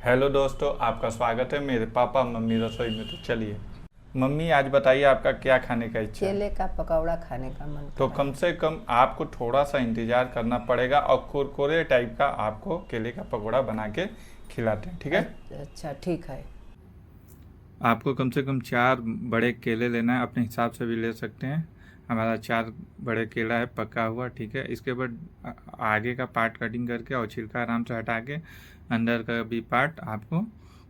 Hello दोस्तों, आपका स्वागत है मेरे पापा मम्मी रसोई में। तो चलिए मम्मी, आज बताइए आपका क्या खाने का इच्छा है। केले का पकौड़ा खाने का मन तो कर रहा कम है। से कम आपको थोड़ा सा इंतज़ार करना पड़ेगा और कुरकुरे टाइप का आपको केले का पकौड़ा बना के खिलाते हैं, ठीक है। अच्छा ठीक है। आपको कम से कम 4 बड़े केले लेना है, अपने हिसाब से भी ले सकते हैं। हमारा 4 बड़े केला है पका हुआ, ठीक है। इसके बाद आगे का पार्ट कटिंग करके और छिलका आराम से हटा के अंदर का भी पार्ट आपको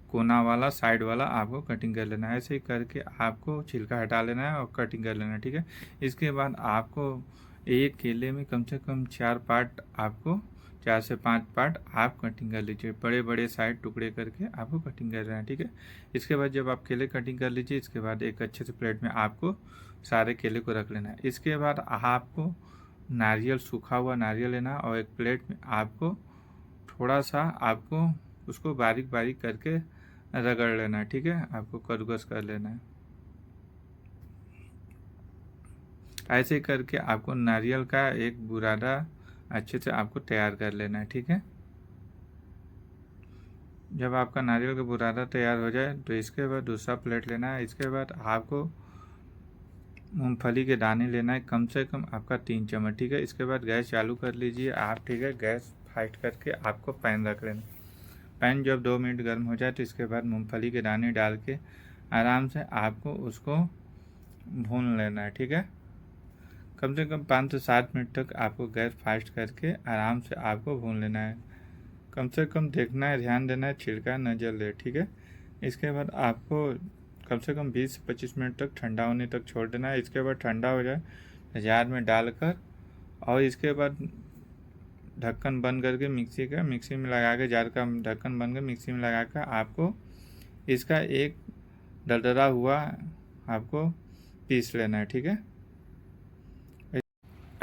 कोना वाला साइड वाला आपको कटिंग कर लेना है। ऐसे ही करके आपको छिलका हटा लेना है और कटिंग कर लेना है, ठीक है। इसके बाद आपको एक केले में कम से कम 4 पार्ट आपको 4 से 5 पार्ट आप कटिंग कर लीजिए, बड़े बड़े साइड टुकड़े करके आपको कटिंग कर रहे हैं, ठीक है। इसके बाद जब आप केले कटिंग कर लीजिए, इसके बाद एक अच्छे से प्लेट में आपको सारे केले को रख लेना है। इसके बाद आपको नारियल, सूखा हुआ नारियल लेना है और एक प्लेट में आपको थोड़ा सा आपको उसको बारीक बारीक करके रगड़ लेना है, ठीक है। आपको कद्दूकस कर लेना है। ऐसे करके आपको नारियल का एक बुरादा अच्छे से आपको तैयार कर लेना है, ठीक है। जब आपका नारियल का बुरादा तैयार हो जाए तो इसके बाद दूसरा प्लेट लेना है। इसके बाद आपको मूंगफली के दाने लेना है, कम से कम आपका 3 चम्मच, ठीक है। इसके बाद गैस चालू कर लीजिए आप, ठीक है। गैस फाइट करके आपको पैन रख लेना। पैन जब 2 मिनट गर्म हो जाए तो इसके बाद मूंगफली के दाने डाल के आराम से आपको उसको भून लेना है, ठीक है। कम से कम 5 से 7 मिनट तक आपको गैस फास्ट करके आराम से आपको भून लेना है। कम से कम देखना है, ध्यान देना है छिलका न जले, ठीक है। इसके बाद आपको कम से कम 20 से 25 मिनट तक ठंडा होने तक छोड़ देना है। इसके बाद ठंडा हो जाए तो जार में डालकर और इसके बाद ढक्कन बंद करके मिक्सी में लगा के, जार का ढक्कन बंद कर मिक्सी में लगा कर आपको इसका एक दरदरा हुआ आपको पीस लेना है, ठीक है।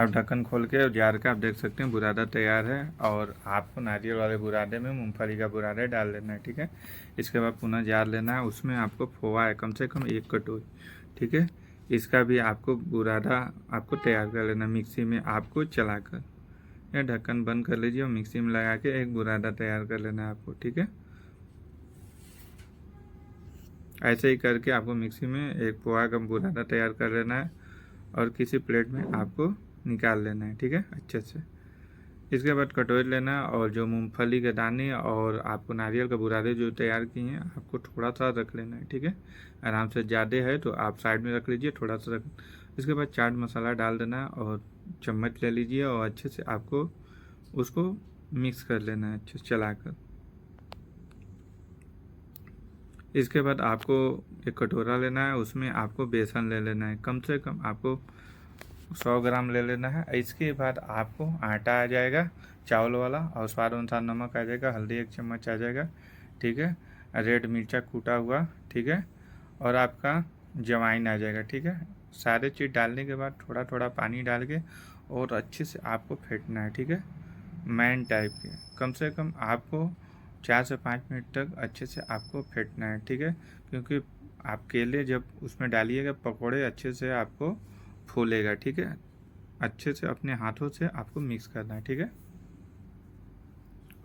अब ढक्कन खोल के जार का आप देख सकते हैं बुरादा तैयार है और आपको नारियल वाले बुरादे में मूंगफली का बुरादा डाल लेना है, ठीक है। इसके बाद पुनः जार लेना है, उसमें आपको खोआ है कम से कम 1 कटोरी, ठीक है। इसका भी आपको बुरादा आपको तैयार कर लेना मिक्सी में आपको चलाकर। यह ढक्कन बंद कर लीजिए और मिक्सी में लगा के एक बुरादा तैयार कर लेना है आपको, ठीक है। ऐसे ही करके आपको मिक्सी में एक पोहा का बुरादा तैयार कर लेना है और किसी प्लेट में आपको निकाल लेना है, ठीक है, अच्छे से। इसके बाद कटोरी लेना है और जो मूंगफली के दाने और आपको नारियल का बुरादे जो तैयार किए हैं आपको थोड़ा सा रख लेना है, ठीक है। आराम से, ज़्यादा है तो आप साइड में रख लीजिए, थोड़ा सा रख। इसके बाद चाट मसाला डाल देना है और चम्मच ले लीजिए और अच्छे से आपको उसको मिक्स कर लेना है अच्छे से चलाकर। इसके बाद आपको एक कटोरा लेना है, उसमें आपको बेसन ले लेना है, कम से कम आपको 100 ग्राम ले लेना है। इसके बाद आपको आटा आ जाएगा चावल वाला और स्वाद अनुसार नमक आ जाएगा, हल्दी 1 चम्मच आ जाएगा, ठीक है। रेड मिर्चा कूटा हुआ, ठीक है। और आपका जवाइन आ जाएगा, ठीक है। सारे चीज़ डालने के बाद थोड़ा थोड़ा पानी डाल के और अच्छे से आपको फेंटना है, ठीक है। मैन टाइप के कम से कम आपको 4 से 5 मिनट तक अच्छे से आपको फेंटना है, ठीक है। क्योंकि आप केले जब उसमें डालिएगा पकौड़े अच्छे से आपको फूलेगा, ठीक है। अच्छे से अपने हाथों से आपको मिक्स करना है, ठीक है।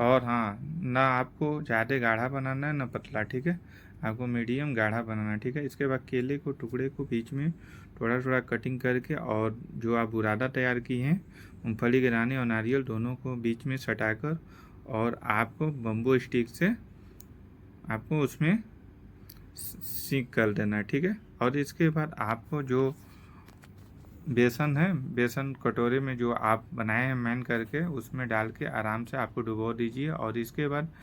और हाँ, ना आपको ज़्यादा गाढ़ा बनाना है ना पतला, ठीक है। आपको मीडियम गाढ़ा बनाना है, ठीक है। इसके बाद केले को टुकड़े को बीच में थोड़ा थोड़ा कटिंग करके और जो आप बुरादा तैयार की हैं मूंगफली के दाने और नारियल दोनों को बीच में सटाकर और आपको बम्बू स्टिक से आपको उसमें सीक कर देना है, ठीक है। और इसके बाद आपको जो बेसन है, बेसन कटोरे में जो आप बनाए हैं मैन करके उसमें डाल के आराम से आपको डुबो दीजिए और इसके बाद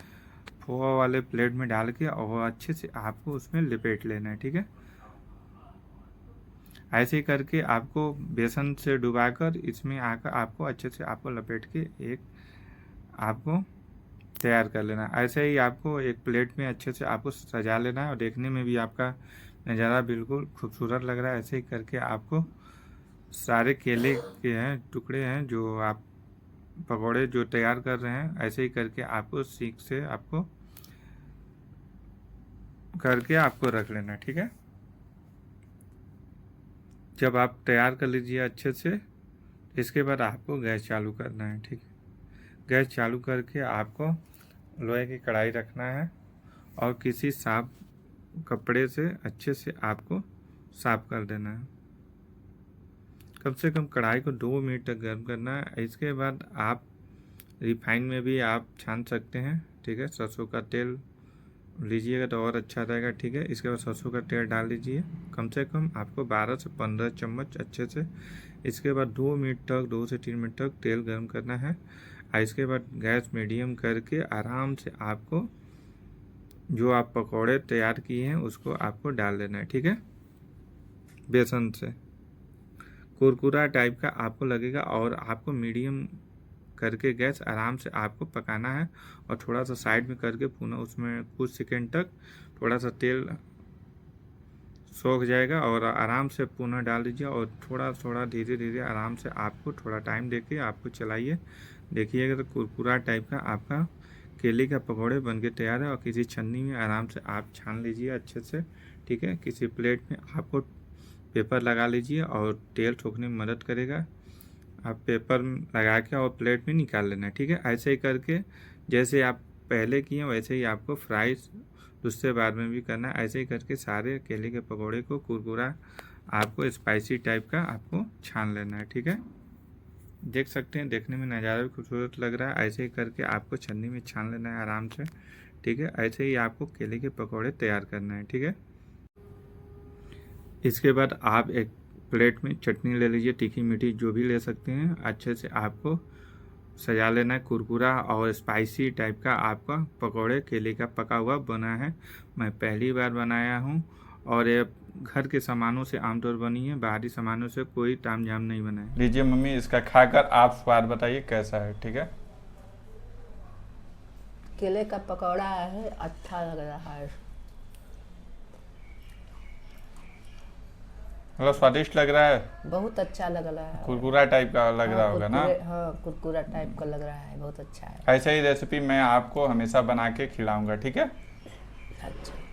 पोहा वाले प्लेट में डाल के और अच्छे से आपको उसमें लपेट लेना है, ठीक है। ऐसे ही करके आपको बेसन से डुबाकर इसमें आकर आपको अच्छे से आपको लपेट के एक आपको तैयार कर लेना है। ऐसे ही आपको एक प्लेट में अच्छे से आपको सजा लेना है और देखने में भी आपका नज़ारा बिल्कुल खूबसूरत लग रहा है। ऐसे ही करके आपको सारे केले के हैं टुकड़े हैं जो आप पकौड़े जो तैयार कर रहे हैं, ऐसे ही करके आपको सीख से आपको करके आपको रख लेना, ठीक है। जब आप तैयार कर लीजिए अच्छे से, इसके बाद आपको गैस चालू करना है, ठीक है। गैस चालू करके आपको लोहे की कढ़ाई रखना है और किसी साफ कपड़े से अच्छे से आपको साफ कर देना है। कम से कम कढ़ाई को 2 मिनट तक गर्म करना है। इसके बाद आप रिफाइन में भी आप छान सकते हैं, ठीक है। सरसों का तेल लीजिएगा तो और अच्छा रहेगा, ठीक है। इसके बाद सरसों का तेल डाल दीजिए, कम से कम आपको 12 से 15 चम्मच अच्छे से। इसके बाद 2 मिनट तक 2 से 3 मिनट तक तेल गर्म करना है। और इसके बाद गैस मीडियम करके आराम से आपको जो आप पकौड़े तैयार किए हैं उसको आपको डाल देना है, ठीक है। बेसन से कुरकुरा टाइप का आपको लगेगा और आपको मीडियम करके गैस आराम से आपको पकाना है और थोड़ा सा साइड में करके पुनः उसमें कुछ सेकंड तक थोड़ा सा तेल सोख जाएगा और आराम से पुनः डाल दीजिए और थोड़ा थोड़ा धीरे धीरे आराम से आपको थोड़ा टाइम देके आपको चलाइए। देखिएगा तो कुरकुरा टाइप का आपका केले का पकौड़े बनके तैयार है। और किसी छन्नी में आराम से आप छान लीजिए अच्छे से, ठीक है। किसी प्लेट में आपको पेपर लगा लीजिए और तेल सोखने में मदद करेगा। आप पेपर लगा के और प्लेट में निकाल लेना है, ठीक है। ऐसे ही करके जैसे आप पहले किए वैसे ही आपको फ्राई दूसरे बार में भी करना है। ऐसे ही करके सारे केले के पकौड़े को कुरकुरा आपको स्पाइसी टाइप का आपको छान लेना है, ठीक है। देख सकते हैं, देखने में नज़ारा भी खूबसूरत लग रहा है। ऐसे ही करके आपको छन्नी में छान लेना है आराम से, ठीक है। ऐसे ही आपको केले के पकौड़े तैयार करना है, ठीक है। इसके बाद आप एक प्लेट में चटनी ले लीजिए, तीखी मीठी जो भी ले सकते हैं। अच्छे से आपको सजा लेना है। कुरकुरा और स्पाइसी टाइप का आपका पकौड़े केले का पका हुआ बना है। मैं पहली बार बनाया हूँ और ये घर के सामानों से आमतौर बनी है, बाहरी सामानों से कोई तामझाम नहीं बना है। लीजिए मम्मी, इसका खाकर आप स्वाद बताइए कैसा है, ठीक है। केले का पकौड़ा है, अच्छा लग रहा है। मतलब स्वादिष्ट लग रहा है, बहुत अच्छा लग रहा है। कुरकुरा टाइप का लग रहा होगा ना। हाँ, कुरकुरा टाइप का लग रहा है, बहुत अच्छा है। ऐसे ही रेसिपी मैं आपको हमेशा बना के खिलाऊंगा, ठीक है। अच्छा।